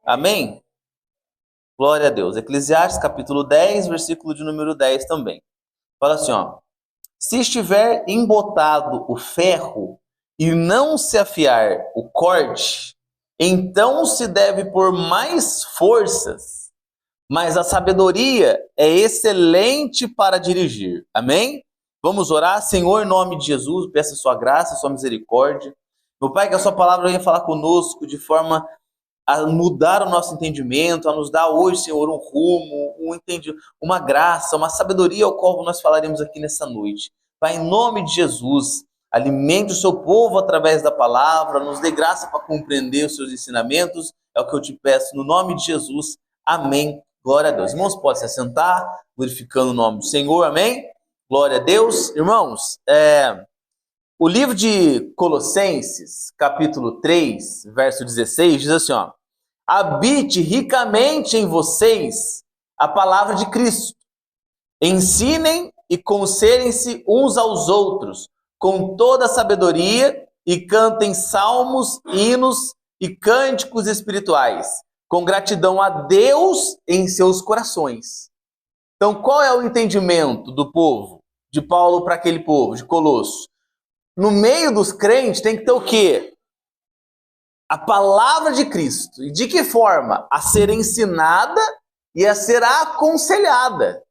Amém? Glória a Deus. Eclesiastes capítulo 10, versículo de número 10 também. Fala assim, ó. Se estiver embotado o ferro e não se afiar o corte, então se deve pôr mais forças, mas a sabedoria é excelente para dirigir. Amém? Vamos orar. Senhor, em nome de Jesus, peça a sua graça, a sua misericórdia. Meu Pai, que a sua palavra venha falar conosco de forma a mudar o nosso entendimento, a nos dar hoje, Senhor, um rumo, uma graça, uma sabedoria ao qual nós falaremos aqui nessa noite. Pai, em nome de Jesus, alimente o seu povo através da palavra, nos dê graça para compreender os seus ensinamentos, é o que eu te peço, no nome de Jesus. Amém. Glória a Deus. Irmãos, pode se assentar, glorificando o nome do Senhor, amém? Glória a Deus. Irmãos, o livro de Colossenses, capítulo 3, verso 16, diz assim, ó. Habite ricamente em vocês a palavra de Cristo. Ensinem e conselhem-se uns aos outros com toda a sabedoria e cantem salmos, hinos e cânticos espirituais, com gratidão a Deus em seus corações. Então, qual é o entendimento do povo, de Paulo para aquele povo, de Colosso? No meio dos crentes tem que ter o quê? A palavra de Cristo. E de que forma? A ser ensinada e a ser aconselhada.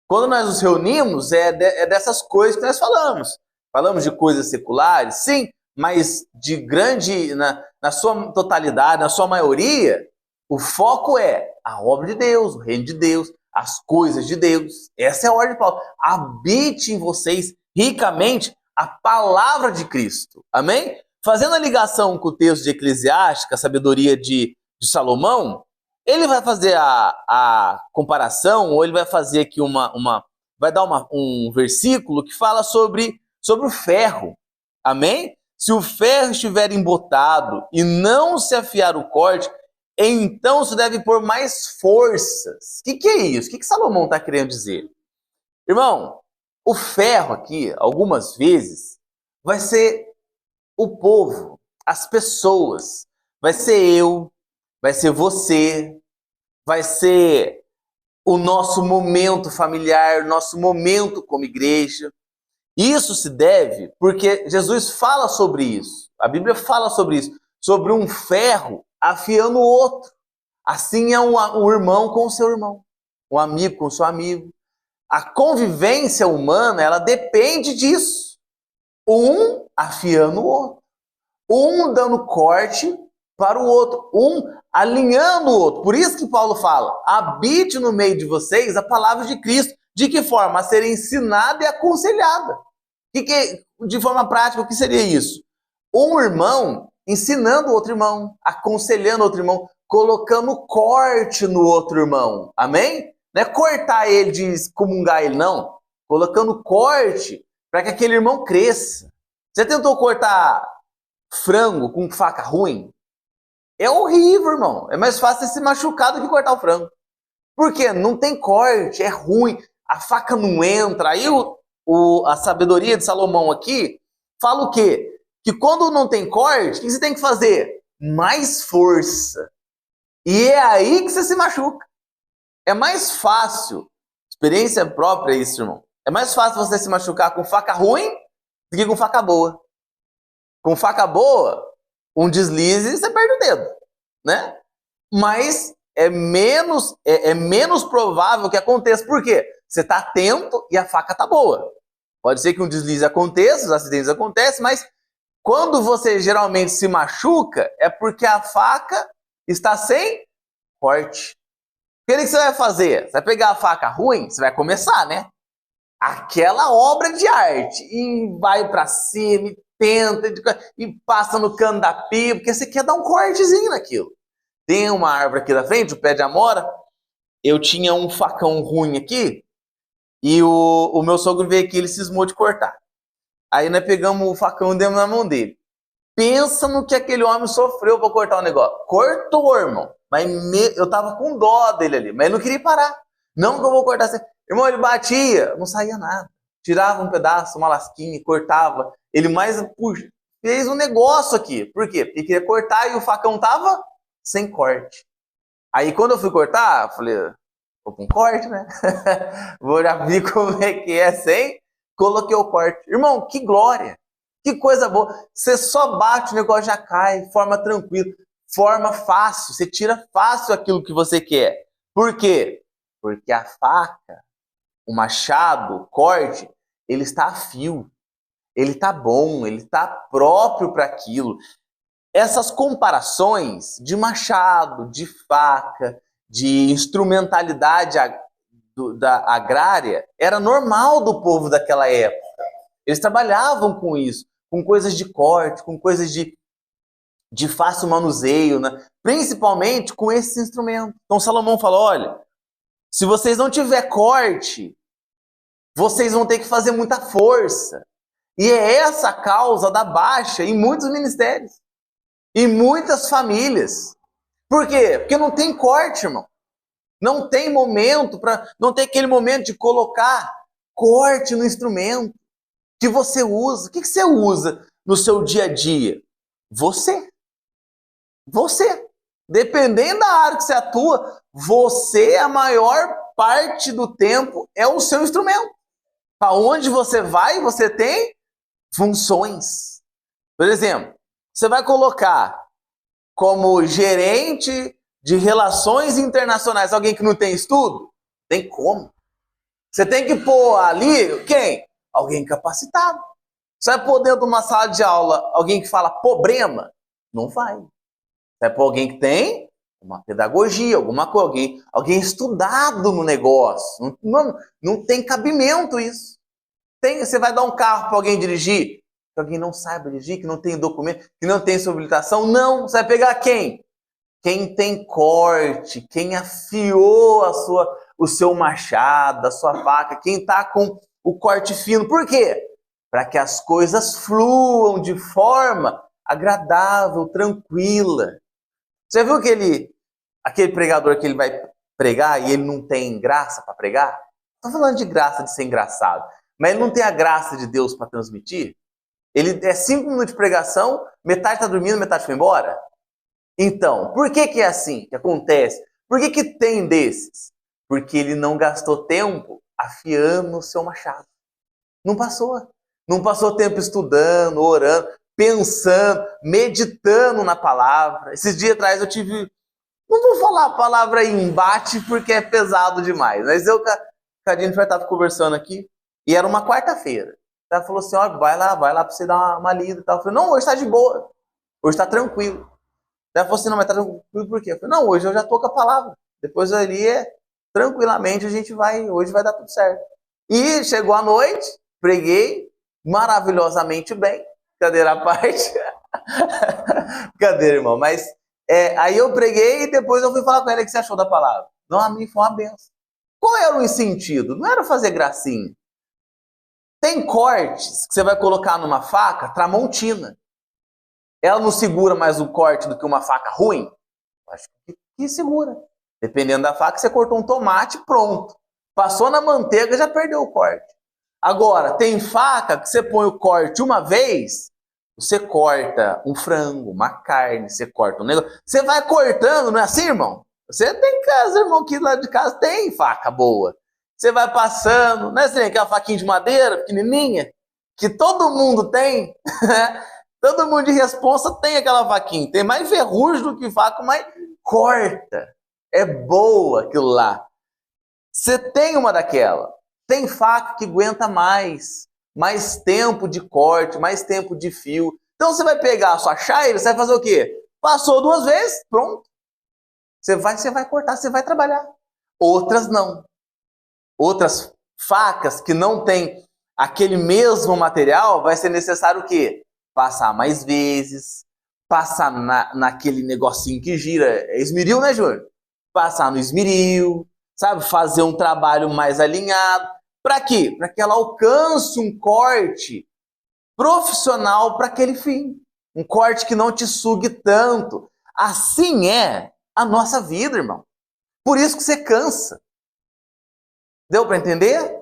Quando nós nos reunimos, é dessas coisas que nós falamos. Falamos de coisas seculares, sim, mas de grande, na sua totalidade, na sua maioria, o foco é a obra de Deus, o reino de Deus, as coisas de Deus. Essa é a ordem de Paulo. Habite em vocês ricamente a palavra de Cristo. Amém? Fazendo a ligação com o texto de Eclesiastes, a sabedoria de Salomão, ele vai fazer a comparação, ou ele vai fazer aqui vai dar um versículo que fala sobre o ferro. Amém? Se o ferro estiver embotado e não se afiar o corte, então se deve pôr mais forças. O que é isso? O que Salomão está querendo dizer? Irmão, o ferro aqui, algumas vezes, vai ser o povo, as pessoas, vai ser eu, vai ser você, vai ser o nosso momento familiar, nosso momento como igreja. Isso se deve porque Jesus fala sobre isso, a Bíblia fala sobre isso, sobre um ferro afiando o outro. Assim é um irmão com o seu irmão, um amigo com o seu amigo. A convivência humana, ela depende disso. Um afiando o outro. Um dando corte para o outro, um alinhando o outro. Por isso que Paulo fala, habite no meio de vocês a palavra de Cristo. De que forma? A ser ensinada e aconselhada. De forma prática, o que seria isso? Um irmão ensinando o outro irmão, aconselhando o outro irmão, colocando corte no outro irmão. Amém? Não é cortar ele de excomungar ele, não. Colocando corte para que aquele irmão cresça. Você tentou cortar frango com faca ruim? É horrível, irmão. É mais fácil se machucar do que cortar o frango. Por quê? Não tem corte, é ruim, a faca não entra. Aí a sabedoria de Salomão aqui fala o quê? Que quando não tem corte, o que você tem que fazer? Mais força. E é aí que você se machuca. É mais fácil, experiência própria isso, irmão. É mais fácil você se machucar com faca ruim do que com faca boa. Com faca boa, um deslize e você perde o dedo, né? Mas é menos provável que aconteça. Por quê? Você está atento e a faca está boa. Pode ser que um deslize aconteça, os acidentes acontecem, mas quando você geralmente se machuca, é porque a faca está sem corte. O que você vai fazer? Você vai pegar a faca ruim, você vai começar, né? Aquela obra de arte. E vai para cima, e tenta, e passa no cano da pia, porque você quer dar um cortezinho naquilo. Tem uma árvore aqui na frente, o pé de amora. Eu tinha um facão ruim aqui, e o meu sogro veio aqui, ele cismou de cortar. Aí nós pegamos o facão e demos na mão dele. Pensa no que aquele homem sofreu para cortar o negócio. Cortou, irmão. Mas eu tava com dó dele ali, mas ele não queria parar. Não que eu vou cortar assim. Irmão, ele batia, não saía nada. Tirava um pedaço, uma lasquinha, cortava. Ele mais fez um negócio aqui. Por quê? Porque queria cortar e o facão tava sem corte. Aí quando eu fui cortar, eu falei, vou com corte, né? Vou já ver como é que é sem. Coloquei o corte. Irmão, que glória! Que coisa boa. Você só bate, o negócio já cai, forma tranquila, forma fácil. Você tira fácil aquilo que você quer. Por quê? Porque a faca, o machado, o corte, ele está a fio. Ele está bom, ele está próprio para aquilo. Essas comparações de machado, de faca, de instrumentalidade da agrária, era normal do povo daquela época. Eles trabalhavam com isso, com coisas de corte, com coisas de fácil manuseio, né? Principalmente com esses instrumentos. Então Salomão falou, olha, se vocês não tiver corte, vocês vão ter que fazer muita força. E é essa a causa da baixa em muitos ministérios. Em muitas famílias. Por quê? Porque não tem corte, irmão. Não tem momento não tem aquele momento de colocar corte no instrumento que você usa. O que você usa no seu dia a dia? Você. Você. Dependendo da área que você atua, você, a maior parte do tempo, é o seu instrumento. Para onde você vai, você tem funções. Por exemplo, você vai colocar como gerente de relações internacionais alguém que não tem estudo? Tem como. Você tem que pôr ali, quem? Alguém capacitado. Você vai pôr dentro de uma sala de aula alguém que fala problema? Não vai. Você vai pôr alguém que tem uma pedagogia, alguma coisa, alguém estudado no negócio. Não tem cabimento isso. Você vai dar um carro para alguém dirigir? Que alguém não saiba dirigir, que não tem documento, que não tem sua habilitação? Não. Você vai pegar quem? Quem tem corte, quem afiou o seu machado, a sua faca, quem está com o corte fino. Por quê? Para que as coisas fluam de forma agradável, tranquila. Você viu aquele pregador que ele vai pregar e ele não tem graça para pregar? Não estou falando de graça de ser engraçado, mas ele não tem a graça de Deus para transmitir? Ele é 5 minutos de pregação, metade está dormindo, metade foi embora? Então, por que é assim que acontece? Por que tem desses? Porque ele não gastou tempo afiando o seu machado. Não passou. Não passou tempo estudando, orando, pensando, meditando na palavra. Esses dias atrás eu tive... Não vou falar a palavra embate porque é pesado demais. Mas eu com a Jennifer estava conversando aqui e era uma quarta-feira. Ela falou assim, ó, vai lá para você dar uma lida e tal. Eu falei, não, hoje está de boa. Hoje está tranquilo. Ela falou assim, não, mas tá tranquilo por quê? Eu falei, não, hoje eu já tô com a palavra. Depois ali, tranquilamente, a gente vai, hoje vai dar tudo certo. E chegou a noite, preguei maravilhosamente bem. Cadeira à parte. Cadeira, irmão. Mas aí eu preguei e depois eu fui falar com ela o que você achou da palavra. Não, a mim foi uma benção. Qual era o sentido? Não era fazer gracinha. Tem cortes que você vai colocar numa faca tramontina. Ela não segura mais o corte do que uma faca ruim? Acho que segura. Dependendo da faca, você cortou um tomate, pronto. Passou na manteiga, já perdeu o corte. Agora, tem faca que você põe o corte uma vez, você corta um frango, uma carne, você corta um negócio. Você vai cortando, não é assim, irmão? Você tem casa, irmão, aqui lá de casa tem faca boa. Você vai passando, não é assim, aquela faquinha de madeira, pequenininha, que todo mundo tem, todo mundo de responsa tem aquela faquinha. Tem mais ferrugem do que faca, mas corta. É boa aquilo lá. Você tem uma daquela. Tem faca que aguenta mais tempo de corte, mais tempo de fio. Então você vai pegar a sua chaira, você vai fazer o quê? Passou 2 vezes, pronto. Você vai cortar, você vai trabalhar. Outras não. Outras facas que não tem aquele mesmo material, vai ser necessário o quê? Passar mais vezes, passar naquele negocinho que gira. É esmeril, né, Júnior? Passar no esmeril, sabe? Fazer um trabalho mais alinhado. Para quê? Para que ela alcance um corte profissional para aquele fim. Um corte que não te sugue tanto. Assim é a nossa vida, irmão. Por isso que você cansa. Deu para entender?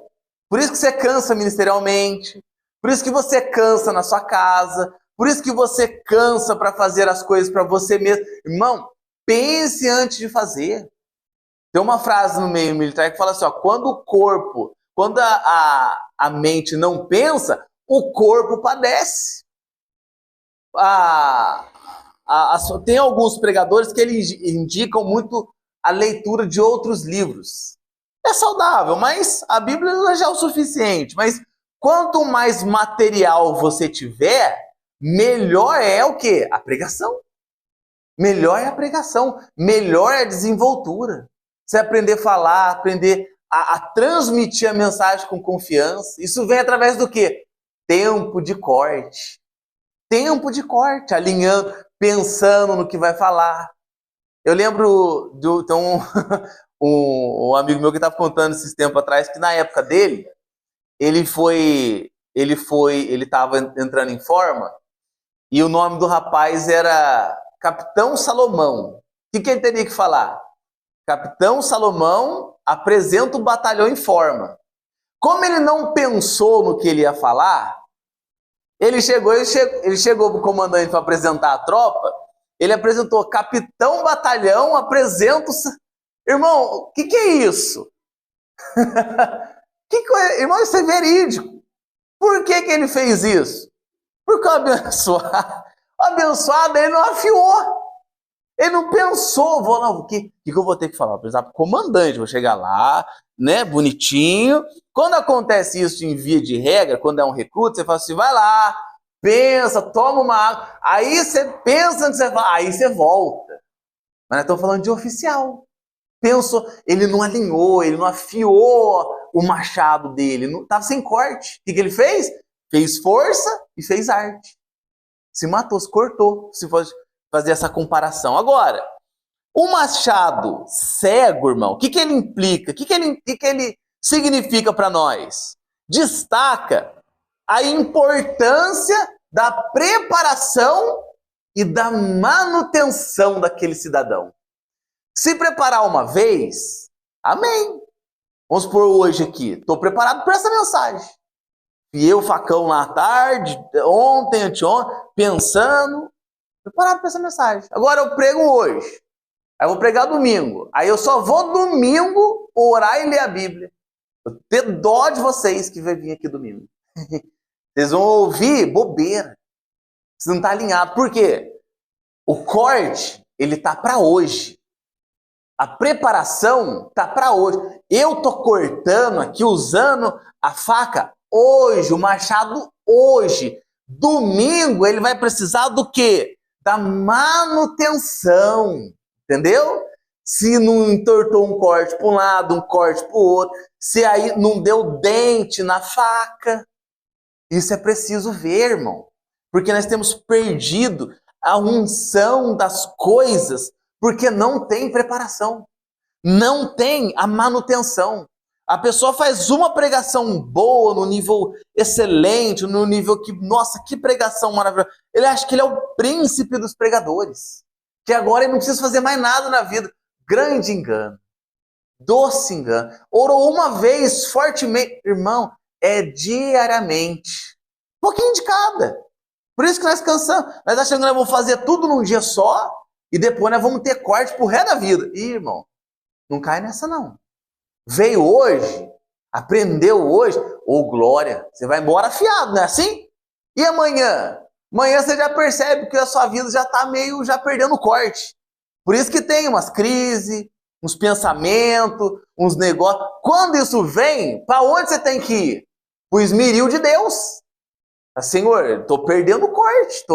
Por isso que você cansa ministerialmente. Por isso que você cansa na sua casa. Por isso que você cansa para fazer as coisas para você mesmo. Irmão, pense antes de fazer. Tem uma frase no meio militar que fala assim, ó, quando a mente não pensa, o corpo padece. Tem alguns pregadores que eles indicam muito a leitura de outros livros. É saudável, mas a Bíblia já é o suficiente. Mas quanto mais material você tiver, melhor é o quê? A pregação. Melhor é a pregação, melhor é a desenvoltura. Você aprender a falar, aprender a transmitir a mensagem com confiança. Isso vem através do quê? Tempo de corte. Tempo de corte, alinhando, pensando no que vai falar. Eu lembro de um amigo meu que estava contando esses tempos atrás que na época dele, ele estava entrando em forma e o nome do rapaz era Capitão Salomão. O que ele teria que falar? Capitão Salomão apresenta o batalhão em forma. Como ele não pensou no que ele ia falar, ele chegou para o comandante para apresentar a tropa, ele apresentou Capitão Batalhão, apresenta o... Irmão, o que é isso? Irmão, isso é verídico. Por que ele fez isso? Porque o abençoado, ele não afiou. Ele não pensou, o que eu vou ter que falar? Vou precisar para o comandante, vou chegar lá, né, bonitinho. Quando acontece isso em via de regra, quando é um recruta, você fala assim, vai lá, pensa, toma uma água. Aí você pensa, aí você volta. Mas nós estamos falando de oficial. Pensou, ele não alinhou, ele não afiou o machado dele, não estava sem corte. O que ele fez? Fez força e fez arte. Se matou, se cortou, se fosse fazer essa comparação. Agora, o machado cego, irmão, o que ele implica? O que ele significa para nós? Destaca a importância da preparação e da manutenção daquele cidadão. Se preparar uma vez, amém. Vamos por hoje aqui. Estou preparado para essa mensagem. E eu, facão lá à tarde, ontem, anteontem, pensando, preparado para essa mensagem. Agora eu prego hoje. Aí eu vou pregar domingo. Aí eu só vou domingo orar e ler a Bíblia. Eu tenho dó de vocês que vai vir aqui domingo. Vocês vão ouvir bobeira. Você não está alinhado. Por quê? O corte, ele tá para hoje. A preparação tá para hoje. Eu tô cortando aqui, usando a faca hoje, o machado hoje. Domingo ele vai precisar do quê? Da manutenção. Entendeu? Se não entortou um corte para um lado, um corte para o outro. Se aí não deu dente na faca. Isso é preciso ver, irmão. Porque nós temos perdido a unção das coisas porque não tem preparação. Não tem a manutenção. A pessoa faz uma pregação boa, no nível excelente, no nível que, nossa, que pregação maravilhosa. Ele acha que ele é o príncipe dos pregadores. Que agora ele não precisa fazer mais nada na vida. Grande engano. Doce engano. Orou uma vez fortemente. Irmão, é diariamente. Um pouquinho de cada. Por isso que nós cansamos. Nós achamos que nós vamos fazer tudo num dia só e depois nós vamos ter corte pro resto da vida. Ih, irmão, não cai nessa não. Veio hoje, aprendeu hoje, ô glória, você vai embora afiado, não é assim? E amanhã? Amanhã você já percebe que a sua vida já está meio, já perdendo o corte. Por isso que tem umas crises, uns pensamentos, uns negócios. Quando isso vem, para onde você tem que ir? Para o esmeril de Deus. Senhor, estou perdendo o corte,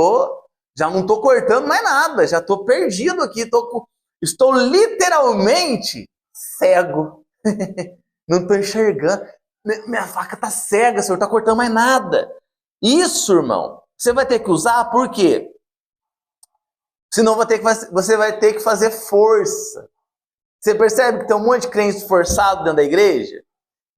já não estou cortando mais nada, já estou perdido aqui, estou literalmente cego. Não estou enxergando. Minha faca está cega, Senhor, não está cortando mais nada. Isso, irmão, você vai ter que usar, por quê? Senão você vai ter que fazer força. Você percebe que tem um monte de crente esforçado dentro da igreja?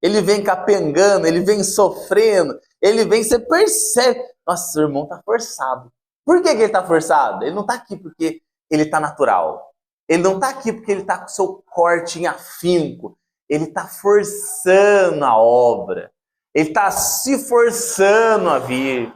Ele vem capengando, ele vem sofrendo, você percebe. Nossa, o irmão está forçado. Por que ele está forçado? Ele não está aqui porque ele está natural. Ele não está aqui porque ele está com o seu corte em afinco. Ele está forçando a obra. Ele está se forçando a vir.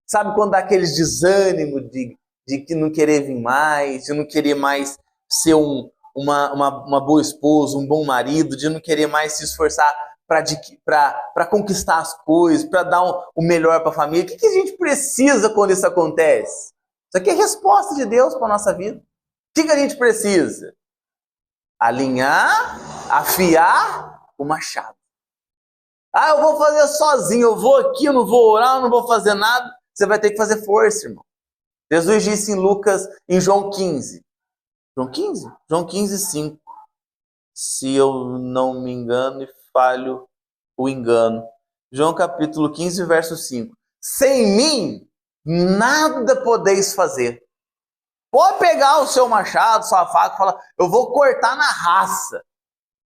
Sabe quando dá aqueles desânimo de que não querer vir mais, de não querer mais ser uma boa esposa, um bom marido, de não querer mais se esforçar para conquistar as coisas, para dar o melhor para a família. O que a gente precisa quando isso acontece? Isso aqui é resposta de Deus para a nossa vida. O que a gente precisa? Alinhar, afiar o machado. Ah, eu vou fazer sozinho, eu vou aqui, eu não vou orar, eu não vou fazer nada. Você vai ter que fazer força, irmão. Jesus disse em João 15. João 15? João 15, 5. Se eu não me engano e falho o engano. João capítulo 15, verso 5. Sem mim, nada podeis fazer. Pode pegar o seu machado, sua faca e falar, eu vou cortar na raça.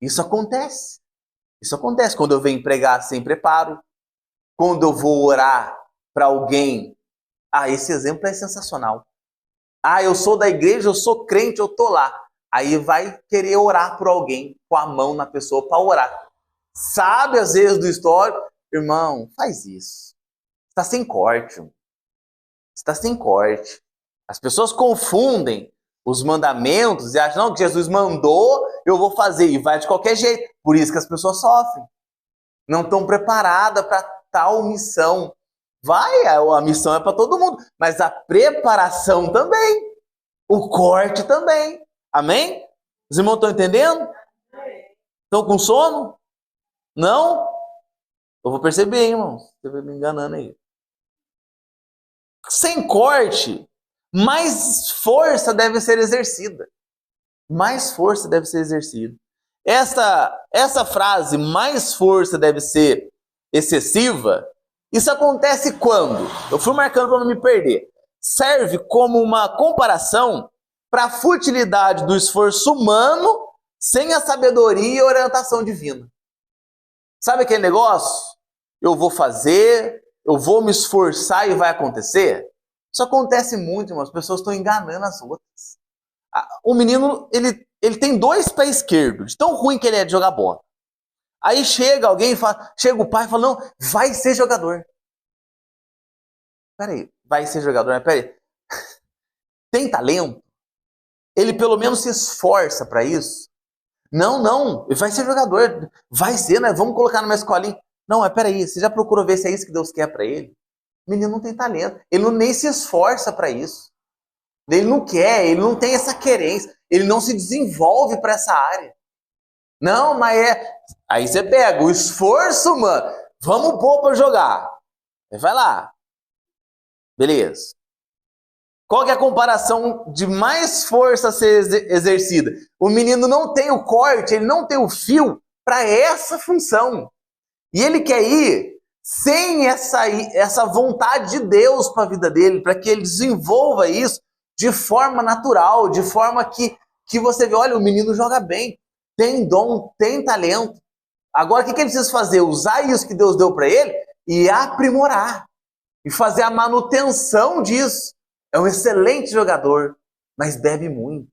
Isso acontece. Isso acontece quando eu venho pregar sem preparo, quando eu vou orar para alguém. Ah, esse exemplo é sensacional. Ah, eu sou da igreja, eu sou crente, eu tô lá. Aí vai querer orar por alguém, com a mão na pessoa para orar. Sabe, às vezes, do histórico, irmão, faz isso. Você está sem corte. Você está sem corte. As pessoas confundem os mandamentos e acham, não, que Jesus mandou, eu vou fazer. E vai de qualquer jeito. Por isso que as pessoas sofrem. Não estão preparadas para tal missão. Vai, a missão é para todo mundo. Mas a preparação também. O corte também. Amém? Os irmãos estão entendendo? Estão com sono? Não? Eu vou perceber, hein, irmão. Você vai me enganando aí. Sem corte, mais força deve ser exercida. Mais força deve ser exercida. Essa frase, mais força deve ser excessiva, isso acontece quando? Eu fui marcando para não me perder. Serve como uma comparação para a futilidade do esforço humano sem a sabedoria e orientação divina. Sabe aquele negócio? Eu vou fazer, eu vou me esforçar e vai acontecer? Isso acontece muito, irmão. As pessoas estão enganando as outras. O menino, ele tem 2 pés esquerdos, de tão ruim que ele é de jogar bola. Aí chega alguém, chega o pai e fala, não, vai ser jogador. Peraí, vai ser jogador, mas peraí. Tem talento? Ele pelo menos se esforça para isso? Não, ele vai ser jogador. Vai ser, né? Vamos colocar numa escolinha. Não, mas peraí, você já procurou ver se é isso que Deus quer para ele? O menino não tem talento. Ele nem se esforça para isso. Ele não quer, ele não tem essa querência. Ele não se desenvolve para essa área. Não, mas é... Aí você pega o esforço, mano. Vamos pôr para jogar. Vai lá. Beleza. Qual que é a comparação de mais força a ser exercida? O menino não tem o corte, ele não tem o fio para essa função. E ele quer ir sem essa vontade de Deus para a vida dele, para que ele desenvolva isso de forma natural, de forma que você vê, olha, o menino joga bem, tem dom, tem talento. Agora, o que ele precisa fazer? Usar isso que Deus deu para ele e aprimorar. E fazer a manutenção disso. É um excelente jogador, mas bebe muito.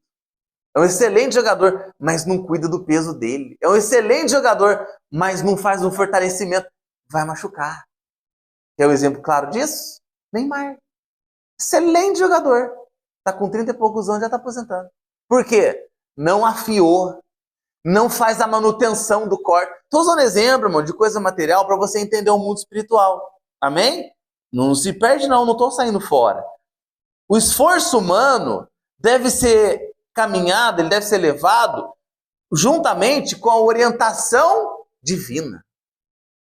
É um excelente jogador, mas não cuida do peso dele. É um excelente jogador, mas não faz um fortalecimento. Vai machucar. Quer um exemplo claro disso? Neymar. Excelente jogador. Está com 30 e poucos anos, já está aposentando. Por quê? Não afiou. Não faz a manutenção do corte. Estou usando exemplo, irmão, de coisa material para você entender o mundo espiritual. Amém? Não se perde não estou saindo fora. O esforço humano deve ser caminhado, ele deve ser levado juntamente com a orientação divina.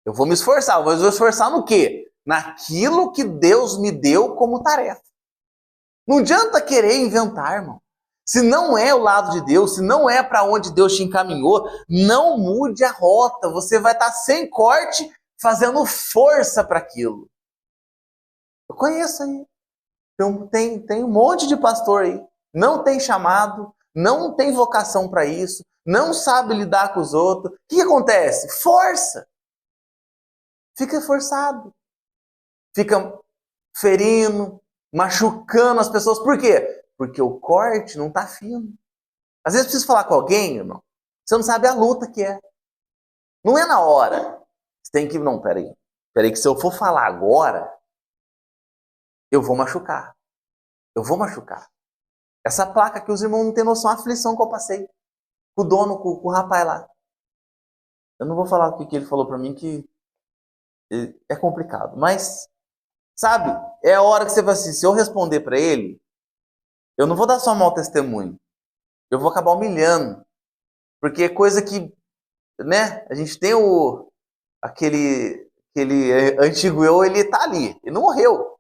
Eu vou me esforçar, mas vou esforçar no quê? Naquilo que Deus me deu como tarefa. Não adianta querer inventar, irmão. Se não é o lado de Deus, se não é para onde Deus te encaminhou, não mude a rota. Você vai estar sem corte, fazendo força para aquilo. Eu conheço aí. Tem um monte de pastor aí. Não tem chamado, não tem vocação para isso, não sabe lidar com os outros. O que acontece? Força. Fica forçado. Fica ferindo, machucando as pessoas. Por quê? Porque o corte não está fino. Às vezes precisa falar com alguém, irmão. Você não sabe a luta que é. Não é na hora. Você tem que... Não, peraí. Peraí que se eu for falar agora, eu vou machucar. Eu vou machucar. Essa placa que os irmãos não têm noção, a aflição que eu passei. Com o dono, com o rapaz lá. Eu não vou falar o que ele falou para mim, que é complicado. Mas, sabe, é a hora que você vai assim, se eu responder para ele, eu não vou dar só mau testemunho. Eu vou acabar humilhando. Porque é coisa que, né, a gente tem aquele antigo eu, ele tá ali, ele não morreu.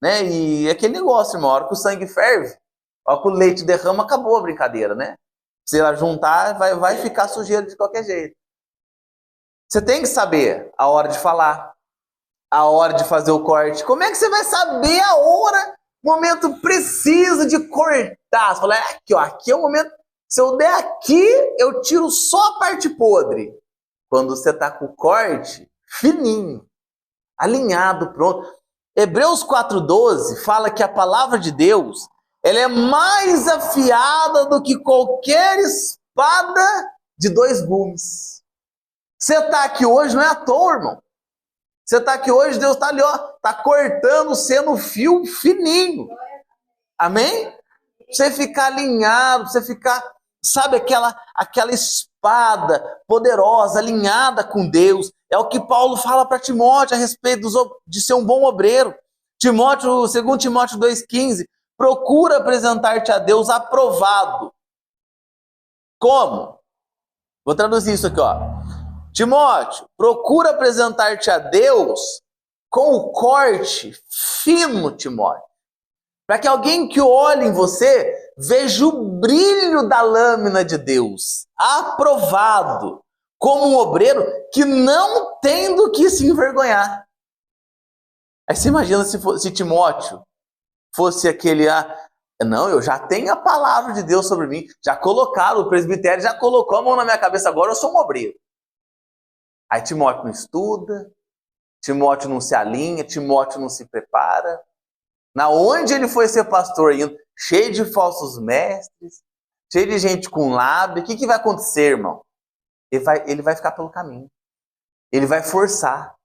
Né? E é aquele negócio, irmão, a hora que o sangue ferve, a hora que o leite derrama, acabou a brincadeira, né? Se ela juntar, vai ficar sujeira de qualquer jeito. Você tem que saber a hora de falar, a hora de fazer o corte. Como é que você vai saber a hora, momento preciso de cortar? Você fala, aqui, ó, aqui é o momento. Se eu der aqui, eu tiro só a parte podre. Quando você tá com o corte fininho, alinhado, pronto. Hebreus 4,12 fala que a palavra de Deus ela é mais afiada do que qualquer espada de 2 gumes. Você está aqui hoje, não é à toa, irmão. Você está aqui hoje, Deus está ali, ó, está cortando você no fio fininho. Amém? Você ficar alinhado, você ficar, sabe, aquela espada poderosa, alinhada com Deus. É o que Paulo fala para Timóteo a respeito de ser um bom obreiro. Timóteo, 2 Timóteo 2,15, procura apresentar-te a Deus aprovado. Como? Vou traduzir isso aqui, ó. Timóteo, procura apresentar-te a Deus com o corte fino, Timóteo. Para que alguém que olhe em você veja o brilho da lâmina de Deus, aprovado, como um obreiro que não tem do que se envergonhar. Aí você imagina se Timóteo fosse aquele, não, eu já tenho a palavra de Deus sobre mim, já colocaram, o presbitério já colocou a mão na minha cabeça, agora eu sou um obreiro. Aí Timóteo não estuda, Timóteo não se alinha, Timóteo não se prepara. Na onde ele foi ser pastor, cheio de falsos mestres, cheio de gente com lábio, o que vai acontecer, irmão? Ele vai ficar pelo caminho. Ele vai forçar.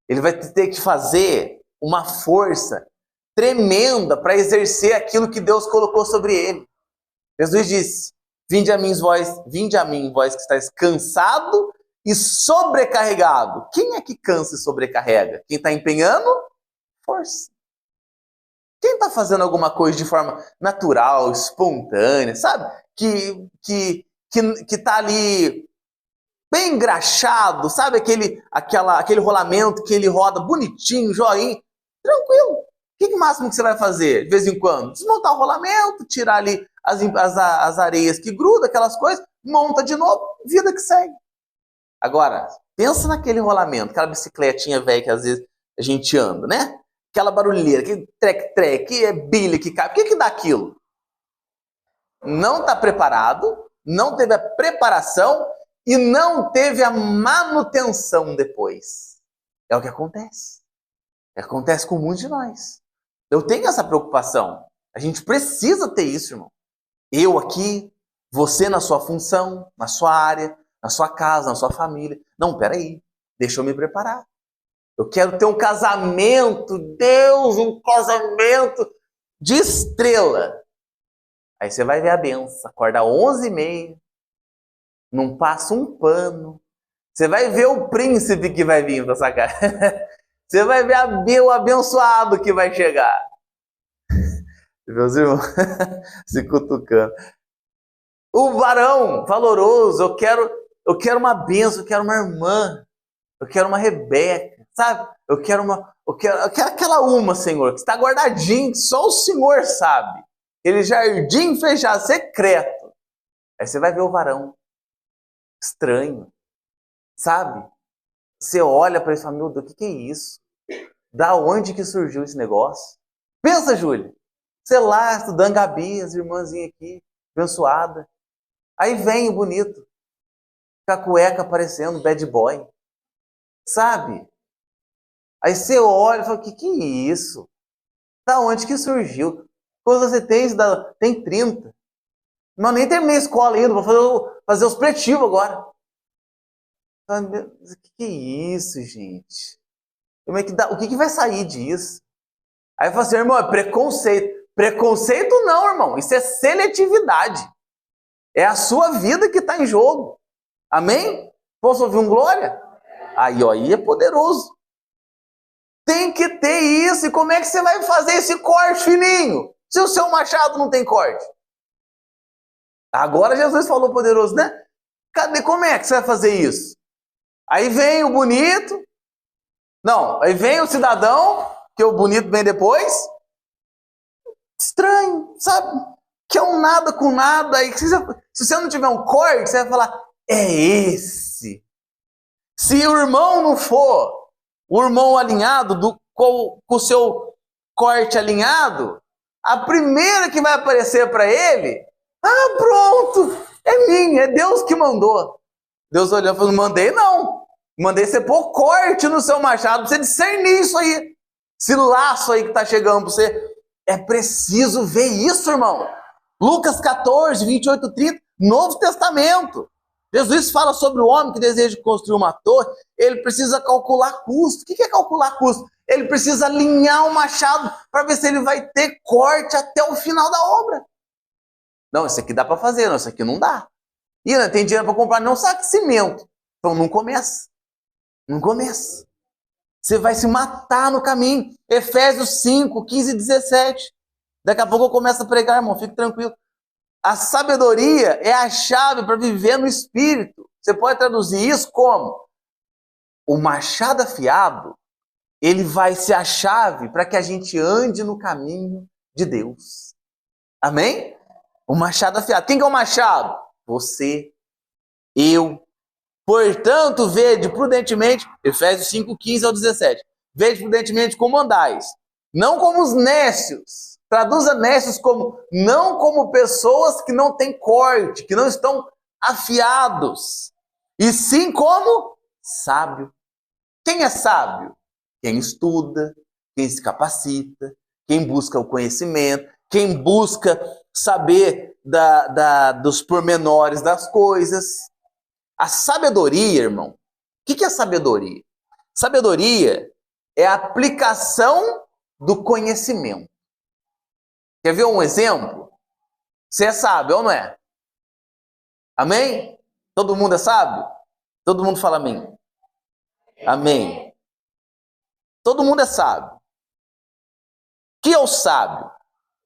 Ele vai ter que fazer uma força tremenda para exercer aquilo que Deus colocou sobre ele. Jesus disse, vinde a mim, vós que estáis cansado e sobrecarregado. Quem é que cansa e sobrecarrega? Quem está empenhando? Força. Quem está fazendo alguma coisa de forma natural, espontânea, sabe? Que tá ali bem engraxado, sabe? Aquele rolamento que ele roda bonitinho, joinha, tranquilo. O que máximo que você vai fazer de vez em quando? Desmontar o rolamento, tirar ali as areias que grudam, aquelas coisas, monta de novo, vida que segue. Agora, pensa naquele rolamento, aquela bicicletinha velha que às vezes a gente anda, né? Aquela barulheira, aquele trek-trek, que é bilha que cai. O que dá aquilo? Não está preparado, não teve a preparação e não teve a manutenção depois. É o que acontece. Acontece com muitos de nós. Eu tenho essa preocupação. A gente precisa ter isso, irmão. Eu aqui, você na sua função, na sua área, na sua casa, na sua família. Não, peraí, deixa eu me preparar. Eu quero ter um casamento, Deus, um casamento de estrela. Aí você vai ver a benção, acorda às 11h30, não passa um pano. Você vai ver o príncipe que vai vir para essa casa. Você vai ver o abençoado que vai chegar. Meus irmãos, se cutucando. O varão valoroso, eu quero uma benção, eu quero uma irmã, eu quero uma Rebeca, sabe? Eu quero aquela uma, Senhor, que está guardadinho, que só o Senhor sabe. Aquele jardim fechado, secreto. Aí você vai ver o varão. Estranho. Sabe? Você olha para isso e fala, meu Deus, o que é isso? Da onde que surgiu esse negócio? Pensa, Júlia. Sei lá, estudando Gabi, as irmãzinhas aqui, abençoada. Aí vem o bonito. Com a cueca aparecendo, bad boy. Sabe? Aí você olha e fala, o que é isso? Da onde que surgiu? Quando você tem 30. Mas nem terminei a escola ainda, vou fazer os pretivos agora. O que é isso, gente? Como é que dá? O que vai sair disso? Aí eu falo assim, irmão, é preconceito. Preconceito não, irmão. Isso é seletividade. É a sua vida que está em jogo. Amém? Posso ouvir um glória? Aí, ó, aí é poderoso. Tem que ter isso. E como é que você vai fazer esse corte fininho? Se o seu machado não tem corte. Agora Jesus falou poderoso, né? Cadê? Como é que você vai fazer isso? Aí vem o bonito. Não, aí vem o cidadão, que o bonito vem depois. Estranho, sabe? Que é um nada com nada. Aí, se você não tiver um corte, você vai falar, é esse. Se o irmão não for o irmão alinhado, com o seu corte alinhado, a primeira que vai aparecer para ele, pronto, é minha, é Deus que mandou. Deus olhou e falou, não mandei não. Mandei você pôr corte no seu machado, pra você discernir isso aí. Esse laço aí que está chegando para você. É preciso ver isso, irmão. Lucas 14, 28, 30, Novo Testamento. Jesus fala sobre o homem que deseja construir uma torre, ele precisa calcular custo. O que é calcular custo? Ele precisa alinhar o machado para ver se ele vai ter corte até o final da obra. Não, isso aqui dá para fazer, não, isso aqui não dá. E não tem dinheiro para comprar, não sabe cimento. Então não começa. Não começa. Você vai se matar no caminho. Efésios 5, 15 e 17. Daqui a pouco eu começo a pregar, irmão, fique tranquilo. A sabedoria é a chave para viver no Espírito. Você pode traduzir isso como o machado afiado, ele vai ser a chave para que a gente ande no caminho de Deus. Amém? O machado afiado. Quem que é o machado? Você, eu. Portanto, vede prudentemente, Efésios 5, 15 ao 17. Vede prudentemente como andais, não como os nécios. Traduza nécios como, não como pessoas que não têm corte, que não estão afiados. E sim como sábio. Quem é sábio? Quem estuda, quem se capacita, quem busca o conhecimento, quem busca saber dos pormenores das coisas. A sabedoria, irmão, o que é sabedoria? Sabedoria é a aplicação do conhecimento. Quer ver um exemplo? Você é sábio ou não é? Amém? Todo mundo é sábio? Todo mundo fala amém. Amém. Todo mundo é sábio. O que é o sábio?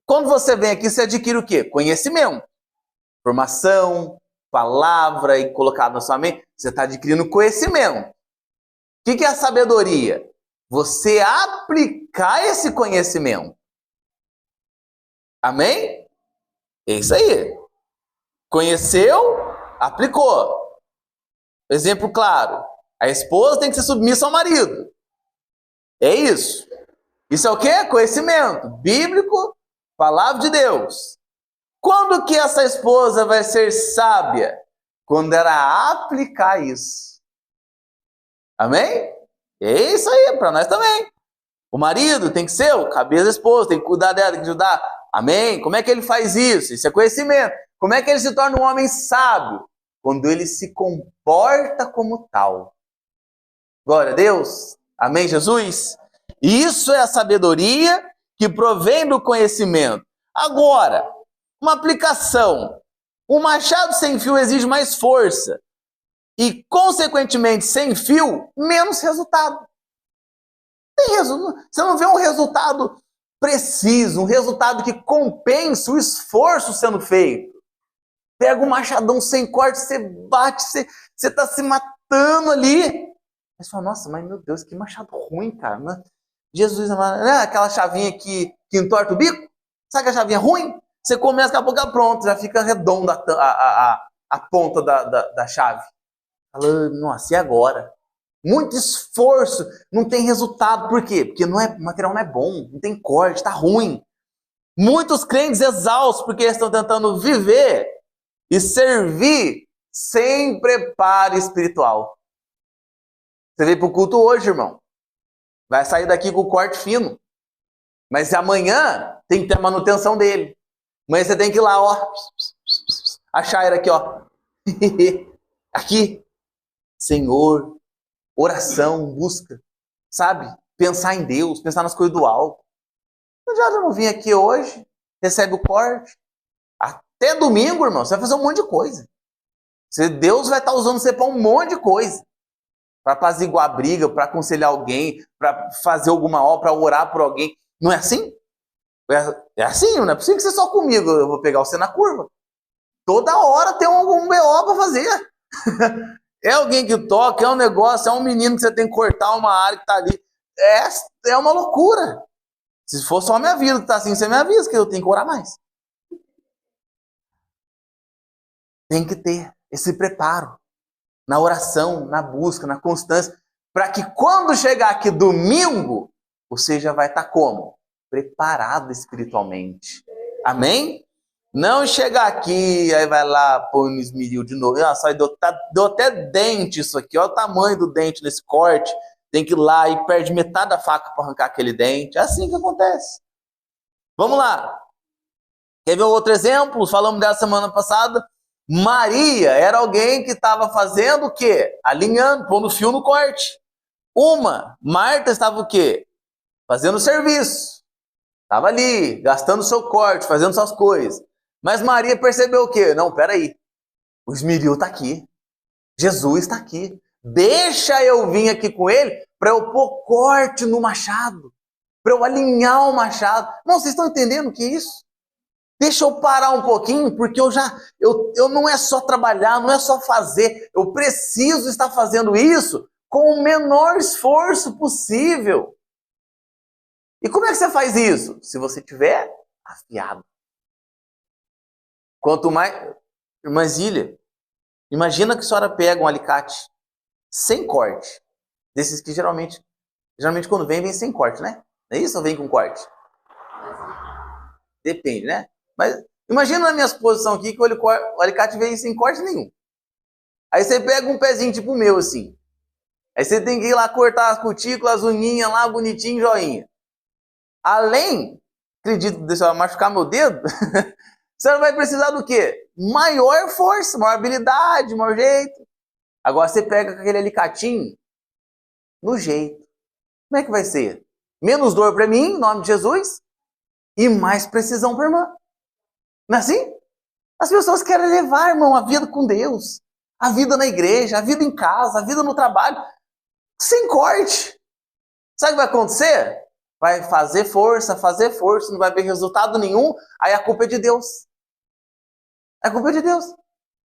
Quando você vem aqui, você adquire o quê? Conhecimento. Informação, palavra e colocado na sua mente, você está adquirindo conhecimento. O que é a sabedoria? Você aplicar esse conhecimento. Amém? É isso aí. Conheceu, aplicou. Exemplo claro. A esposa tem que ser submissa ao marido. É isso. Isso é o quê? Conhecimento bíblico, palavra de Deus. Quando que essa esposa vai ser sábia? Quando ela aplicar isso. Amém? É isso aí, para nós também. O marido tem que ser o cabeça da esposa, tem que cuidar dela, tem que ajudar. Amém? Como é que ele faz isso? Isso é conhecimento. Como é que ele se torna um homem sábio? Quando ele se comporta como tal. Glória a Deus. Amém, Jesus? Isso é a sabedoria que provém do conhecimento. Agora, uma aplicação. Um machado sem fio exige mais força. E, consequentemente, sem fio, menos resultado. Você não vê um resultado preciso, um resultado que compensa o esforço sendo feito. Pega um machadão sem corte, você bate, você está se matando ali. Você fala, nossa, mas meu Deus, que machado ruim, cara. Né? Jesus, aquela chavinha que entorta o bico? Sabe aquela chavinha ruim? Você começa, daqui a pouco, pronto, já fica redonda a ponta da chave. Fala, nossa, e agora? Muito esforço, não tem resultado. Por quê? Porque o material não é bom, não tem corte, está ruim. Muitos crentes exaustos porque estão tentando viver e servir sem preparo espiritual. Você veio para o culto hoje, irmão. Vai sair daqui com o corte fino. Mas amanhã tem que ter a manutenção dele. Amanhã você tem que ir lá, ó. Achar ele aqui, ó. Aqui. Senhor. Oração, busca. Sabe? Pensar em Deus, pensar nas coisas do alto. Eu já não vim aqui hoje. recebe o corte. Até domingo, irmão, você vai fazer um monte de coisa. Deus vai estar usando você para um monte de coisa. Para apaziguar a briga, para aconselhar alguém, para fazer alguma obra, para orar por alguém. Não é assim? É assim, não é possível que você só comigo, eu vou pegar você na curva. Toda hora tem algum BO para fazer. É alguém que toca, é um negócio, é um menino que você tem que cortar uma área que está ali. É uma loucura. Se for só a minha vida que está assim, você me avisa que eu tenho que orar mais. Tem que ter esse preparo na oração, na busca, na constância, para que quando chegar aqui domingo, você já vai estar como? Preparado espiritualmente. Amém? Não chegar aqui, aí vai lá, põe no esmeril de novo. Nossa, deu até dente isso aqui. Olha o tamanho do dente nesse corte. Tem que ir lá e perde metade da faca para arrancar aquele dente. É assim que acontece. Vamos lá. Quer ver outro exemplo? Falamos dela semana passada. Maria era alguém que estava fazendo o quê? Alinhando, pondo fio no corte. Marta estava o quê? Fazendo serviço. Estava ali, gastando seu corte, fazendo suas coisas. Mas Maria percebeu o quê? Não, peraí. O esmeril está aqui. Jesus está aqui. Deixa eu vir aqui com ele para eu pôr corte no machado. Para eu alinhar o machado. Não, vocês estão entendendo o que é isso? Deixa eu parar um pouquinho, porque eu não é só trabalhar, não é só fazer. Eu preciso estar fazendo isso com o menor esforço possível. E como é que você faz isso? Se você estiver afiado. Quanto mais... Irmã Zília, imagina que a senhora pega um alicate sem corte. Desses que geralmente quando vem sem corte, né? Não é isso ou vem com corte? Depende, né? Mas imagina na minha posição aqui que o alicate veio sem corte nenhum. Aí você pega um pezinho tipo o meu, assim. Aí você tem que ir lá cortar as cutículas, as unhinhas lá, bonitinho, joinha. Além, acredito que você vai machucar meu dedo, você vai precisar do quê? Maior força, maior habilidade, maior jeito. Agora você pega com aquele alicatinho no jeito. Como é que vai ser? Menos dor para mim, em nome de Jesus, e mais precisão para a irmã. Não é assim? As pessoas querem levar, irmão, a vida com Deus, a vida na igreja, a vida em casa, a vida no trabalho, sem corte. Sabe o que vai acontecer? Vai fazer força, não vai ver resultado nenhum, aí a culpa é de Deus. A culpa é de Deus.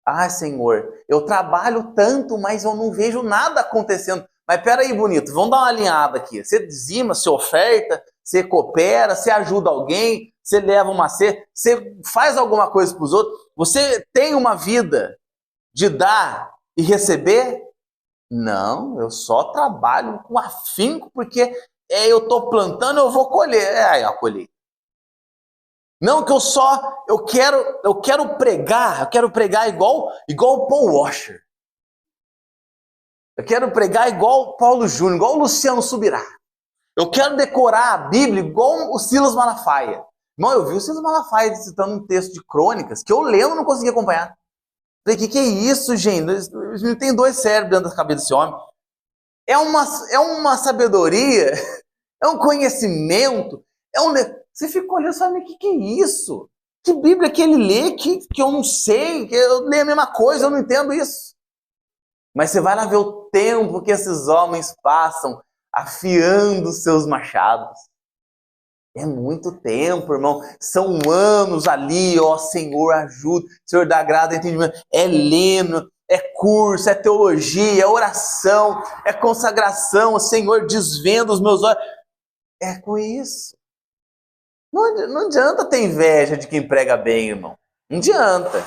Ah, Senhor, eu trabalho tanto, mas eu não vejo nada acontecendo. Mas peraí, bonito, vamos dar uma alinhada aqui. Você dizima, você oferta, você coopera, você ajuda alguém, você leva uma cesta, você faz alguma coisa para os outros. Você tem uma vida de dar e receber? Não, eu só trabalho com afinco porque eu estou plantando, eu vou colher. Eu colhi. Não que eu quero pregar igual o Paul Washer. Eu quero pregar igual o Paulo Júnior, igual o Luciano Subirá. Eu quero decorar a Bíblia igual o Silas Malafaia. Irmão, eu vi o Silas Malafaia citando um texto de crônicas que eu lendo não conseguia acompanhar. Falei, que é isso, gente? Tem dois cérebros dentro da cabeça desse homem. É uma sabedoria, é um conhecimento, Você fica olhando e fala, mas que é isso? Que Bíblia que ele lê que eu não sei, que eu leio a mesma coisa, eu não entendo isso. Mas você vai lá ver o tempo que esses homens passam afiando seus machados. É muito tempo, irmão. São anos ali, ó, Senhor, ajuda. Senhor, dá graça, entendimento. É lendo, é curso, é teologia, é oração, é consagração. Senhor, desvenda os meus olhos. É com isso. Não adianta ter inveja de quem prega bem, irmão. Não adianta.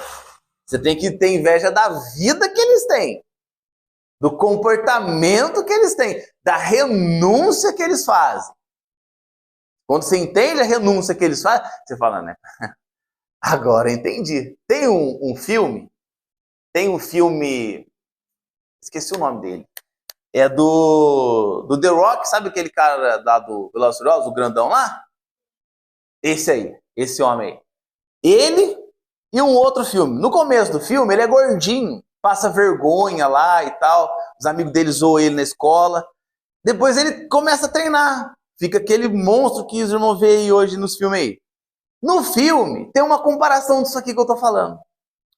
Você tem que ter inveja da vida que eles têm. Do comportamento que eles têm. Da renúncia que eles fazem. Quando você entende a renúncia que eles fazem, você fala, né? Agora entendi. Tem um filme, esqueci o nome dele. É do The Rock, sabe aquele cara lá do Velozes e Furiosos, o grandão lá? Esse aí, esse homem aí. Ele e um outro filme. No começo do filme, ele é gordinho, passa vergonha lá e tal. Os amigos dele zoam ele na escola. Depois ele começa a treinar. Fica aquele monstro que os irmãos veem hoje nos filmes aí. No filme, tem uma comparação disso aqui que eu estou falando.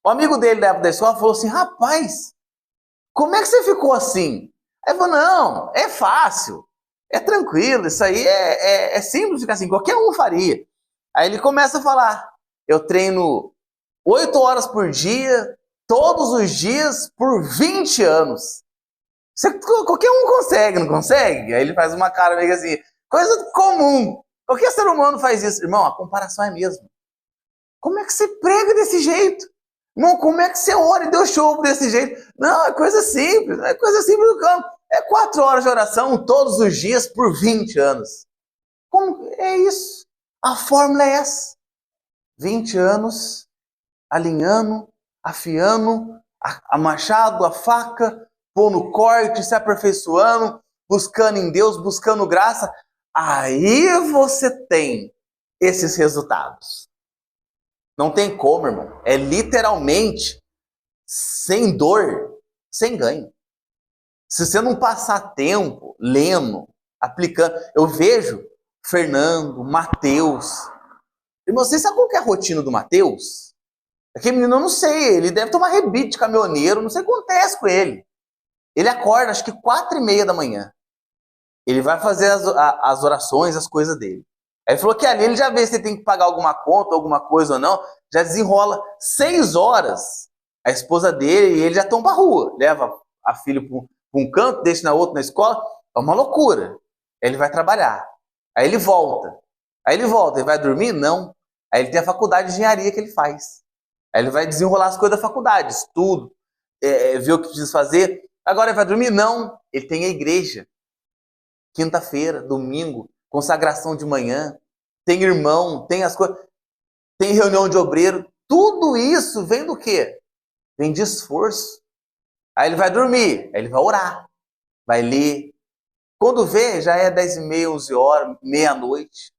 O amigo dele da época da escola falou assim, rapaz, como é que você ficou assim? Aí ele falou, não, é fácil, é tranquilo, isso aí é simples ficar assim, qualquer um faria. Aí ele começa a falar, eu treino 8 horas por dia, todos os dias, por 20 anos. Qualquer um consegue, não consegue? Aí ele faz uma cara meio assim, coisa comum. Qualquer ser humano faz isso. Irmão, a comparação é a mesma. Como é que você prega desse jeito? Irmão, como é que você ora e Deus te ouve desse jeito? Não, é coisa simples do campo. É 4 horas de oração todos os dias por 20 anos. Como é isso? A fórmula é essa. 20 anos, alinhando, afiando, a machado, a faca, pôr no corte, se aperfeiçoando, buscando em Deus, buscando graça. Aí você tem esses resultados. Não tem como, irmão. É literalmente sem dor, sem ganho. Se você não passar tempo lendo, aplicando. Eu vejo Fernando, Mateus. E você sabe qual que é a rotina do Mateus? Aquele menino, eu não sei. Ele deve tomar rebite de caminhoneiro. Não sei o que acontece com ele. Ele acorda, acho que 4h30 da manhã. Ele vai fazer as orações, as coisas dele. Aí ele falou que ali ele já vê se ele tem que pagar alguma conta, alguma coisa ou não. Já desenrola 6 horas. A esposa dele e ele já estão para a rua. Leva a filha para um canto, deixa na outra na escola. É uma loucura. Aí ele vai trabalhar. Aí ele volta. Ele vai dormir? Não. Aí ele tem a faculdade de engenharia que ele faz. Aí ele vai desenrolar as coisas da faculdade, estudo, ver o que precisa fazer. Agora ele vai dormir? Não. Ele tem a igreja. Quinta-feira, domingo, consagração de manhã, tem irmão, tem as coisas, tem reunião de obreiro. Tudo isso vem do quê? Vem de esforço. Aí ele vai dormir, aí ele vai orar, vai ler. Quando vê, já é 10h30, 11 horas, meia-noite.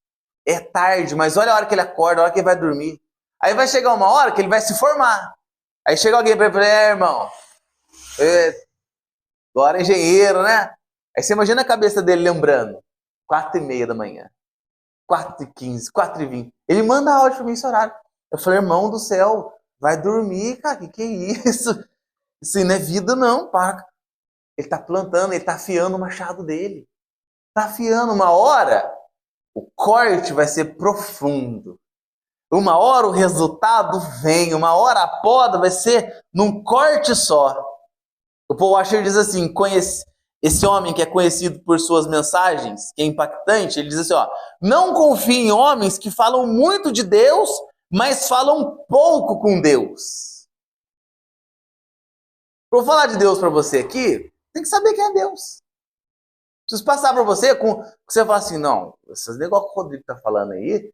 É tarde, mas olha a hora que ele acorda, a hora que ele vai dormir. Aí vai chegar uma hora que ele vai se formar. Aí chega alguém para ele e fala, irmão, agora é engenheiro, né? Aí você imagina a cabeça dele lembrando. 4h30 da manhã. 4h15, 4h20. Ele manda áudio para mim esse horário. Eu falei, irmão do céu, vai dormir, cara. Que é isso? Isso não é vida, não, para. Ele tá plantando, ele tá afiando o machado dele. Tá afiando. Uma hora, o corte vai ser profundo. Uma hora o resultado vem. Uma hora a poda vai ser num corte só. O Paul Washer diz assim, esse homem que é conhecido por suas mensagens, que é impactante, ele diz assim, ó, não confie em homens que falam muito de Deus, mas falam pouco com Deus. Para eu falar de Deus para você aqui, tem que saber quem é Deus. Preciso passar para você com você falar assim, não, esses negócios que o Rodrigo está falando aí,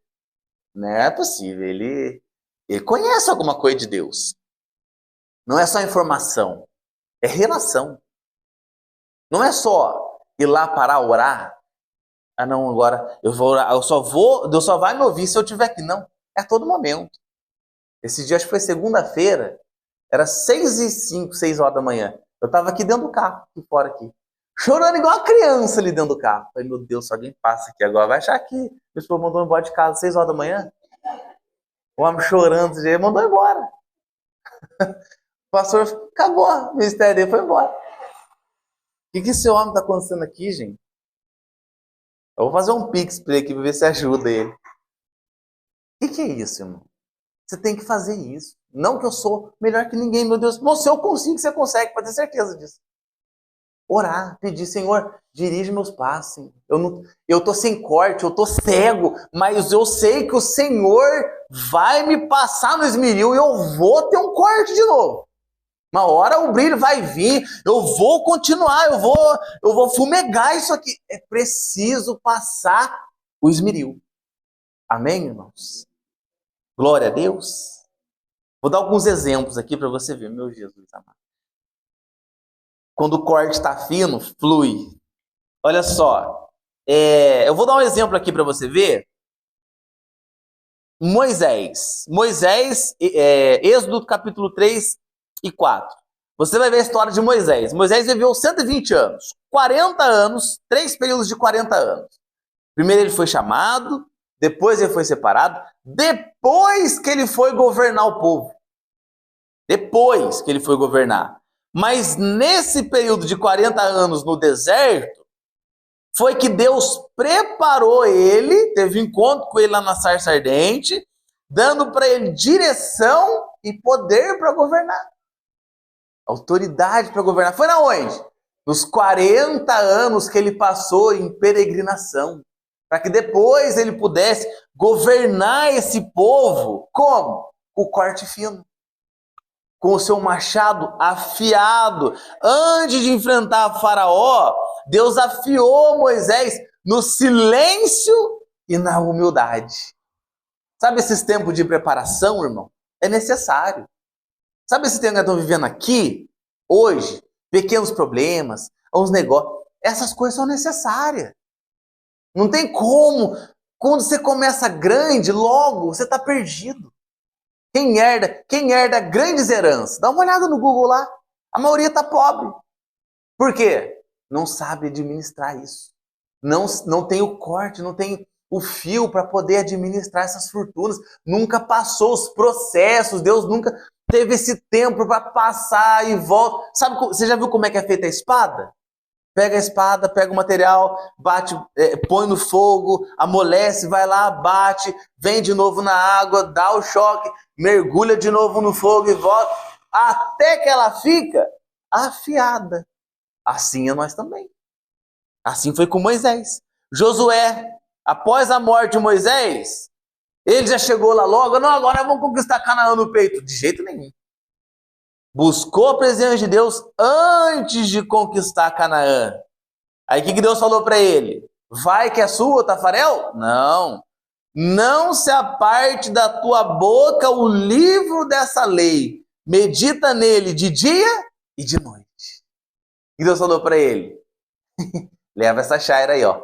não é possível, ele conhece alguma coisa de Deus. Não é só informação, é relação. Não é só ir lá parar, orar. Ah, não, agora eu vou orar, Deus só vai me ouvir se eu estiver aqui. Não, é a todo momento. Esse dia, acho que foi segunda-feira, era 6h05, 6 horas da manhã. Eu estava aqui dentro do carro, aqui fora aqui, chorando igual uma criança ali dentro do carro. Falei, meu Deus, se alguém passa aqui agora, vai achar que meu esposo mandou embora de casa 6 horas da manhã. O homem chorando, ele mandou embora. O pastor acabou, o ministério dele foi embora. O que esse homem está acontecendo aqui, gente? Eu vou fazer um pix para ele aqui para ver se ajuda ele. O que é isso, irmão? Você tem que fazer isso. Não que eu sou melhor que ninguém, meu Deus. Se eu consigo, você consegue, pode ter certeza disso. Orar, pedir, Senhor, dirige meus passos. Eu tô sem corte, eu tô cego, mas eu sei que o Senhor vai me passar no esmeril e eu vou ter um corte de novo. Uma hora o brilho vai vir, eu vou continuar, eu vou fumegar isso aqui. É preciso passar o esmeril. Amém, irmãos? Glória a Deus. Vou dar alguns exemplos aqui para você ver, meu Jesus amado. Quando o corte está fino, flui. Olha só, eu vou dar um exemplo aqui para você ver. Moisés, Êxodo capítulo 3 e 4. Você vai ver a história de Moisés. Moisés viveu 120 anos, 40 anos, 3 períodos de 40 anos. Primeiro ele foi chamado, Depois ele foi separado, depois que ele foi governar o povo. Depois que ele foi governar. Mas nesse período de 40 anos no deserto, foi que Deus preparou ele, teve encontro com ele lá na sarça ardente, dando para ele direção e poder para governar. Autoridade para governar. Foi na onde? Nos 40 anos que ele passou em peregrinação. Para que depois ele pudesse governar esse povo. Como? Com o corte fino. Com o seu machado afiado. Antes de enfrentar Faraó, Deus afiou Moisés no silêncio e na humildade. Sabe esses tempos de preparação, irmão? É necessário. Sabe esse tempo que nós estamos vivendo aqui, hoje? Pequenos problemas, uns negócios. Essas coisas são necessárias. Não tem como. Quando você começa grande, logo você está perdido. Quem herda grandes heranças? Dá uma olhada no Google lá. A maioria está pobre. Por quê? Não sabe administrar isso. Não tem o corte, não tem o fio para poder administrar essas fortunas. Nunca passou os processos. Deus nunca teve esse tempo para passar e volta. Sabe, você já viu como é que é feita a espada? Pega a espada, pega o material, bate, põe no fogo, amolece, vai lá, bate, vem de novo na água, dá o choque, mergulha de novo no fogo e volta, até que ela fica afiada. Assim é nós também. Assim foi com Moisés. Josué, após a morte de Moisés, ele já chegou lá logo, não, agora vamos conquistar Canaã no peito. De jeito nenhum. Buscou a presença de Deus antes de conquistar Canaã. Aí o que Deus falou para ele? Vai que é sua, Tafarel? Não. Não se aparte da tua boca o livro dessa lei. Medita nele de dia e de noite. E Deus falou para ele? Leva essa chaira aí, ó.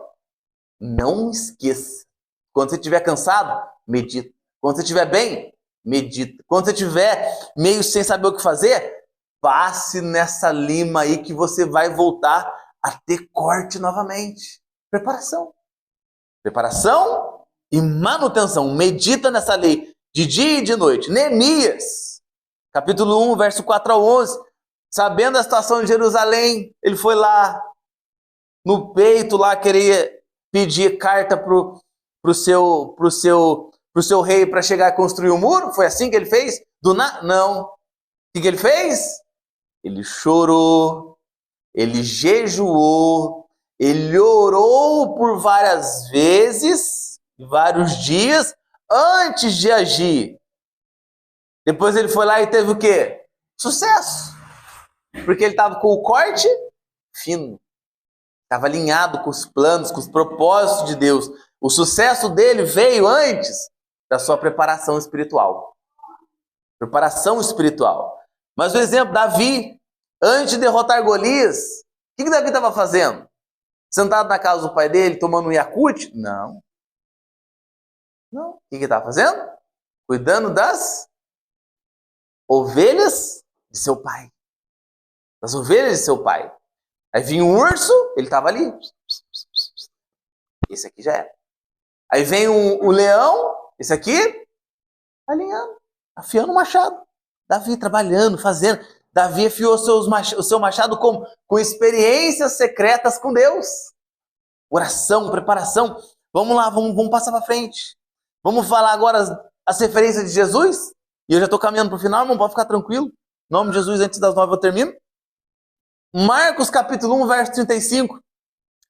Não esqueça. Quando você estiver cansado, medita. Quando você estiver bem, medita. Quando você estiver meio sem saber o que fazer, passe nessa lima aí que você vai voltar a ter corte novamente. Preparação. Preparação e manutenção. Medita nessa lei de dia e de noite. Neemias, capítulo 1, verso 4 ao 11. Sabendo a situação de Jerusalém, ele foi lá no peito, lá queria pedir carta pro seu rei para chegar a construir o muro? Foi assim que ele fez? Não. O que ele fez? Ele chorou, ele jejuou, ele orou por várias vezes, vários dias, antes de agir. Depois ele foi lá e teve o quê? Sucesso. Porque ele estava com o corte fino. Estava alinhado com os planos, com os propósitos de Deus. O sucesso dele veio antes da sua preparação espiritual. Preparação espiritual. Mas o exemplo, Davi, antes de derrotar Golias, o que Davi estava fazendo? Sentado na casa do pai dele, tomando um Yakult? Não. O que ele estava fazendo? Cuidando das ovelhas de seu pai. Das ovelhas de seu pai. Aí vinha um urso, ele estava ali. Esse aqui já era. Aí vem o leão, esse aqui, alinhando, afiando o machado. Davi trabalhando, fazendo. Davi afiou o seu machado com experiências secretas com Deus. Oração, preparação. Vamos lá, vamos passar para frente. Vamos falar agora as referências de Jesus. E eu já estou caminhando para o final, irmão, pode ficar tranquilo. Em nome de Jesus, antes das 9 eu termino. Marcos capítulo 1, verso 35.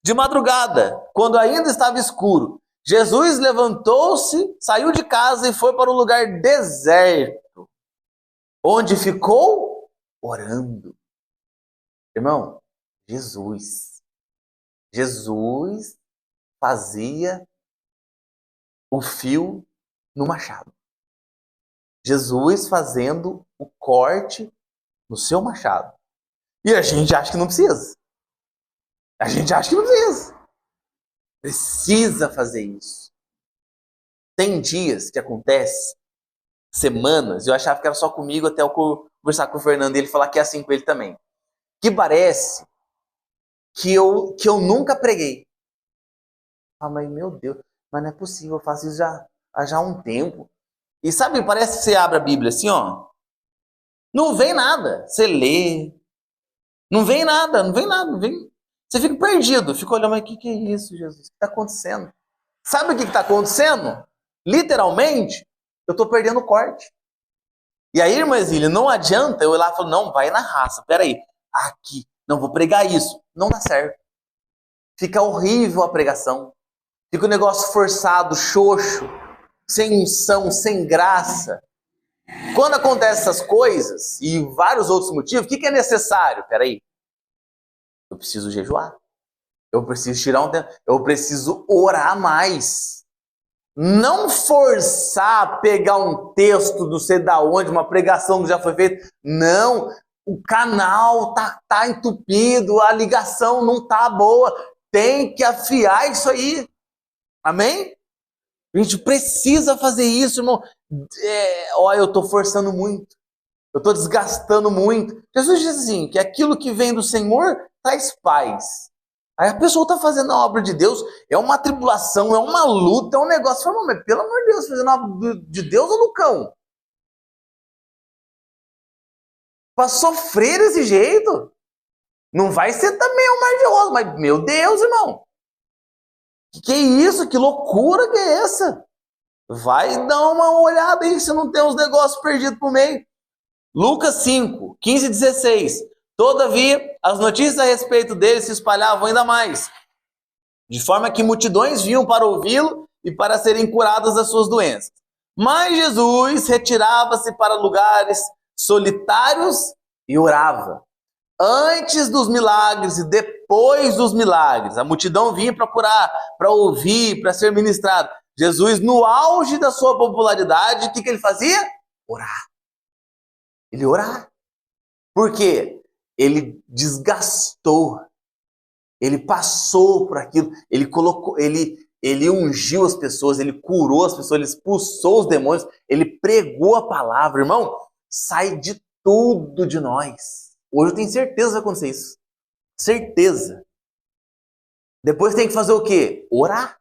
De madrugada, quando ainda estava escuro, Jesus levantou-se, saiu de casa e foi para um lugar deserto, onde ficou orando. Irmão, Jesus fazia o fio no machado. Jesus fazendo o corte no seu machado. E a gente acha que não precisa. A gente acha que não precisa. Precisa fazer isso. Tem dias que acontece, semanas, eu achava que era só comigo até eu conversar com o Fernando e ele falar que é assim com ele também. Que parece que eu nunca preguei. Ah, mas meu Deus, Mas não é possível, eu faço isso já há um tempo. E sabe, parece que você abre a Bíblia assim, ó. Não vem nada. Você lê. Não vem nada, não vem nada, não vem. Você fica perdido, fica olhando, mas o que é isso, Jesus? O que está acontecendo? Sabe o que está acontecendo? Literalmente, eu estou perdendo o corte. E aí, irmã Zília, não adianta eu ir lá e falar, não, vai na raça, peraí, aqui, não vou pregar isso. Não dá certo. Fica horrível a pregação. Fica um negócio forçado, xoxo, sem unção, sem graça. Quando acontecem essas coisas, e vários outros motivos, o que é necessário? Peraí, eu preciso jejuar. Eu preciso tirar um tempo. Eu preciso orar mais. Não forçar a pegar um texto não sei da onde, uma pregação que já foi feita. Não, o canal tá entupido, a ligação não tá boa. Tem que afiar isso aí. Amém? A gente precisa fazer isso, irmão. Olha, eu estou forçando muito. Eu estou desgastando muito. Jesus diz assim, que aquilo que vem do Senhor traz paz. Aí a pessoa está fazendo a obra de Deus, é uma tribulação, é uma luta, é um negócio. Fala, mas pelo amor de Deus, fazendo a obra de Deus ou do cão? Para sofrer desse jeito? Não vai ser também um mar de rosa, mas meu Deus, irmão. Que é isso? Que loucura que é essa? Vai dar uma olhada aí se não tem uns negócios perdidos por meio. Lucas 5, 15 e 16. Todavia, as notícias a respeito dele se espalhavam ainda mais, de forma que multidões vinham para ouvi-lo e para serem curadas das suas doenças. Mas Jesus retirava-se para lugares solitários e orava. Antes dos milagres e depois dos milagres, a multidão vinha para curar, para ouvir, para ser ministrado. Jesus, no auge da sua popularidade, o que ele fazia? Orar. Ele orava. Por quê? Ele desgastou. Ele passou por aquilo. Ele colocou, ele ungiu as pessoas, ele curou as pessoas, ele expulsou os demônios, ele pregou a palavra. Irmão, sai de tudo de nós. Hoje eu tenho certeza que vai acontecer isso. Certeza. Depois tem que fazer o quê? Orar.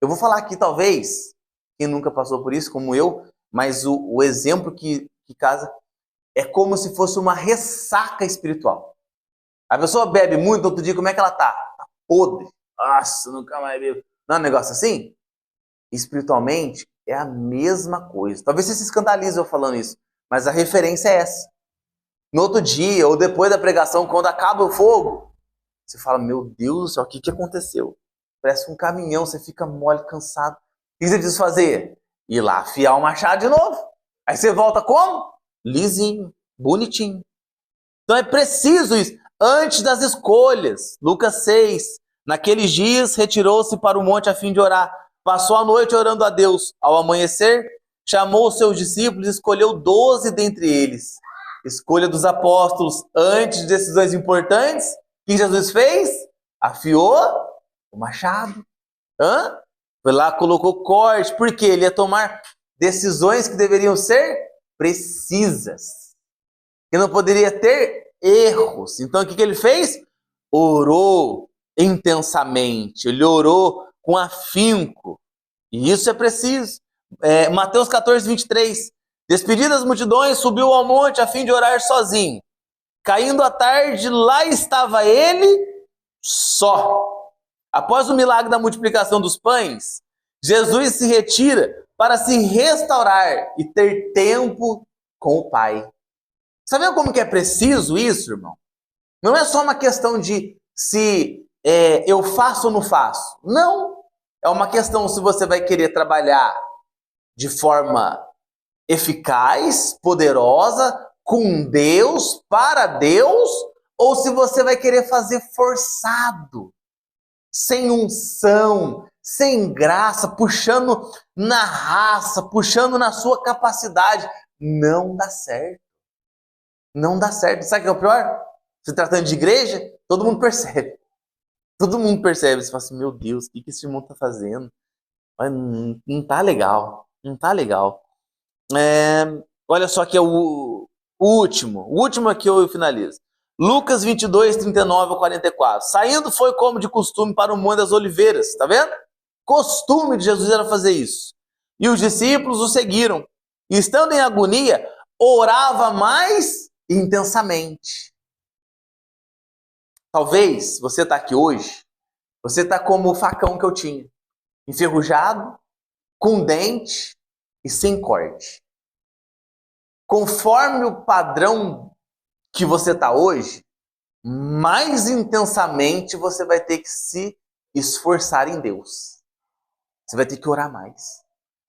Eu vou falar aqui, talvez, quem nunca passou por isso, como eu, mas o exemplo que casa é como se fosse uma ressaca espiritual. A pessoa bebe muito, outro dia, como é que ela tá? Tá podre. Nossa, nunca mais bebo. Não é um negócio assim? Espiritualmente, é a mesma coisa. Talvez você se escandalize eu falando isso, mas a referência é essa. No outro dia, ou depois da pregação, quando acaba o fogo, você fala, meu Deus do céu, o que aconteceu? Parece um caminhão, você fica mole, cansado. O que você precisa fazer? Ir lá afiar o machado de novo. Aí você volta como? Lisinho, bonitinho. Então é preciso isso. Antes das escolhas, Lucas 6, naqueles dias retirou-se para o monte a fim de orar. Passou a noite orando a Deus. Ao amanhecer, chamou os seus discípulos e escolheu 12 dentre eles. Escolha dos apóstolos antes de decisões importantes. O que Jesus fez? Afiou o machado. Foi lá, colocou corte. Por quê? Ele ia tomar decisões que deveriam ser precisas. Que não poderia ter erros. Então o que ele fez? Orou intensamente. Ele orou com afinco. E isso é preciso. Mateus 14, 23. Despedidas as multidões, subiu ao monte a fim de orar sozinho. Caindo a tarde, lá estava ele só. Após o milagre da multiplicação dos pães, Jesus se retira para se restaurar e ter tempo com o Pai. Sabe como que é preciso isso, irmão? Não é só uma questão de se eu faço ou não faço. Não. É uma questão se você vai querer trabalhar de forma eficaz, poderosa, com Deus, para Deus, ou se você vai querer fazer forçado, sem unção, sem graça, puxando na raça, puxando na sua capacidade. Não dá certo. Não dá certo. Sabe o que é o pior? Se tratando de igreja, todo mundo percebe. Todo mundo percebe. Você fala assim, meu Deus, o que esse irmão está fazendo? Mas não tá legal. Não tá legal. Olha só que é o último. O último aqui eu finalizo. Lucas 22, 39 a 44. Saindo foi como de costume para o Monte das Oliveiras. Tá vendo? costume de Jesus era fazer isso. E os discípulos o seguiram. E estando em agonia, orava mais intensamente. Talvez você está aqui hoje, você está como o facão que eu tinha. Enferrujado, com dente e sem corte. Conforme o padrão que você está hoje, mais intensamente você vai ter que se esforçar em Deus. Você vai ter que orar mais,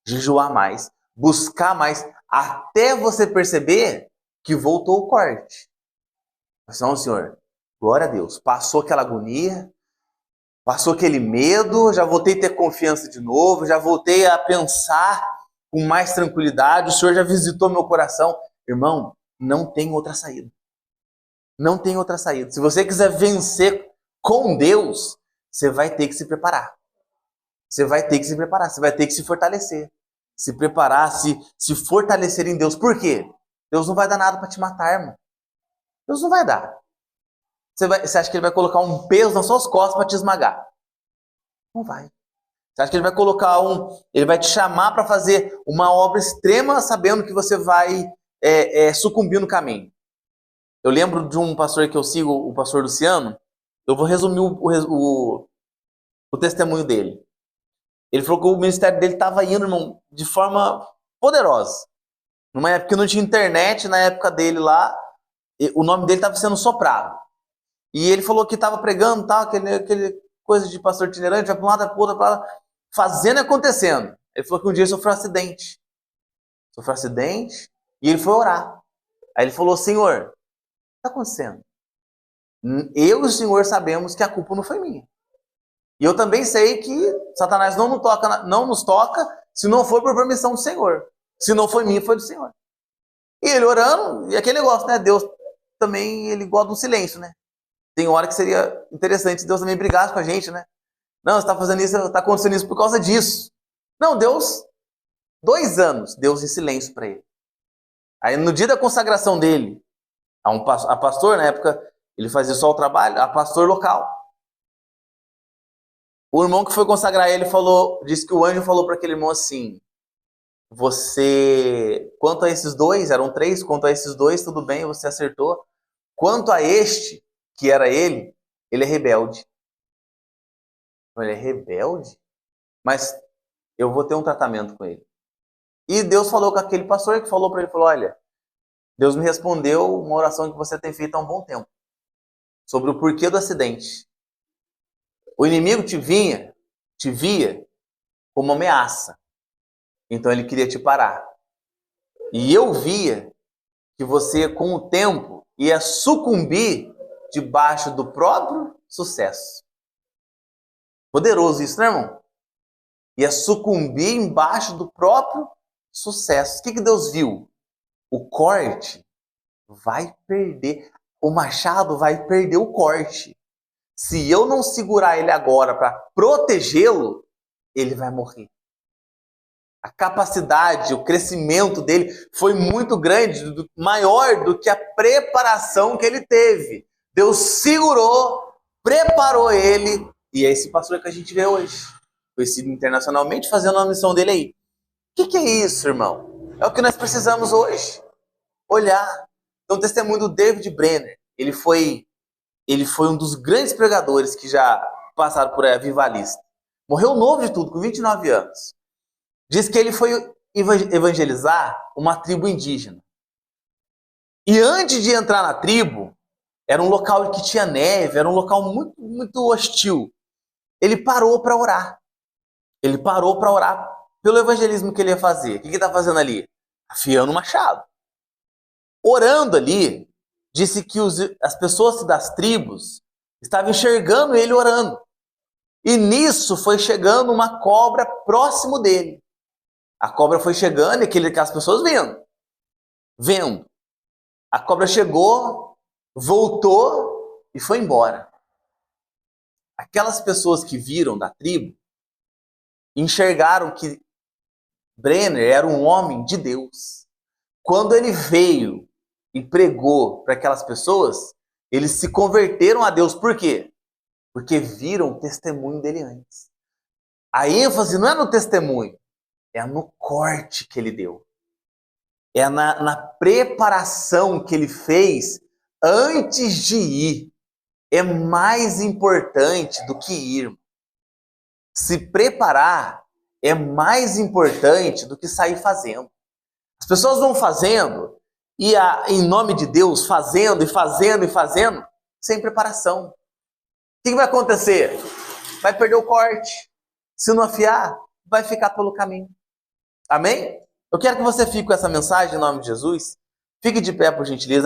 jejuar mais, buscar mais, até você perceber que voltou o corte. Não, Senhor, glória a Deus, passou aquela agonia, passou aquele medo, já voltei a ter confiança de novo, já voltei a pensar com mais tranquilidade, o Senhor já visitou meu coração. Irmão, não tem outra saída. Não tem outra saída. Se você quiser vencer com Deus, você vai ter que se preparar. Você vai ter que se preparar, você vai ter que se fortalecer. Se preparar, se fortalecer em Deus. Por quê? Deus não vai dar nada para te matar, irmão. Deus não vai dar. Você acha que Ele vai colocar um peso nas suas costas para te esmagar? Não vai. Você acha que Ele vai colocar Ele vai te chamar para fazer uma obra extrema sabendo que você vai sucumbir no caminho? Eu lembro de um pastor que eu sigo, o pastor Luciano. Eu vou resumir o testemunho dele. Ele falou que o ministério dele estava indo, irmão, de forma poderosa. Numa época que não tinha internet, na época dele lá, o nome dele estava sendo soprado. E ele falou que estava pregando, tal, aquele coisa de pastor itinerante, vai para um lado, para o outro, fazendo e acontecendo. Ele falou que um dia ele sofreu um acidente. Sofreu um acidente e ele foi orar. Aí ele falou, Senhor, o que está acontecendo? Eu e o Senhor sabemos que a culpa não foi minha. E eu também sei que Satanás não nos toca se não for por permissão do Senhor. Se não foi minha, foi do Senhor. E ele orando, e aquele negócio, né? Deus também, ele gosta do silêncio, né? Tem hora que seria interessante se Deus também brigasse com a gente, né? Não, você está fazendo isso, está acontecendo isso por causa disso. Não, Deus, 2 anos, Deus em silêncio para ele. Aí no dia da consagração dele, a pastor, na época, ele fazia só o trabalho, a pastor local. O irmão que foi consagrar ele disse que o anjo falou para aquele irmão assim, quanto a esses 2, eram 3, quanto a esses 2, tudo bem, você acertou. Quanto a este, que era ele é rebelde. Ele é rebelde? Mas eu vou ter um tratamento com ele. E Deus falou com aquele pastor que falou para ele, olha, Deus me respondeu uma oração que você tem feito há um bom tempo, sobre o porquê do acidente. O inimigo te via como uma ameaça. Então ele queria te parar. E eu via que você, com o tempo, ia sucumbir debaixo do próprio sucesso. Poderoso isso, né, irmão? Ia sucumbir embaixo do próprio sucesso. O que Deus viu? O corte vai perder. O machado vai perder o corte. Se eu não segurar ele agora para protegê-lo, ele vai morrer. A capacidade, o crescimento dele foi muito grande, maior do que a preparação que ele teve. Deus segurou, preparou ele, e é esse pastor que a gente vê hoje, conhecido internacionalmente, fazendo a missão dele aí. O que é isso, irmão? É o que nós precisamos hoje. Olhar. Então, o testemunho do David Brenner, ele foi um dos grandes pregadores que já passaram por Avivalista. Morreu novo de tudo, com 29 anos. Diz que ele foi evangelizar uma tribo indígena. E antes de entrar na tribo, era um local que tinha neve, era um local muito, muito hostil. Ele parou para orar. Ele parou para orar pelo evangelismo que ele ia fazer. O que ele está fazendo ali? Afiando o machado. Orando ali, disse que as pessoas das tribos estavam enxergando ele orando. E nisso foi chegando uma cobra próximo dele. A cobra foi chegando e aquelas pessoas vendo. A cobra chegou, voltou e foi embora. Aquelas pessoas que viram da tribo enxergaram que Brenner era um homem de Deus. Quando ele veio e pregou para aquelas pessoas, eles se converteram a Deus. Por quê? Porque viram o testemunho dele antes. A ênfase não é no testemunho, é no corte que ele deu. É na preparação que ele fez antes de ir. É mais importante do que ir. Se preparar é mais importante do que sair fazendo. As pessoas vão fazendo e em nome de Deus, fazendo e fazendo e fazendo, sem preparação. O que vai acontecer? Vai perder o corte. Se não afiar, vai ficar pelo caminho. Amém? Eu quero que você fique com essa mensagem em nome de Jesus. Fique de pé, por gentileza.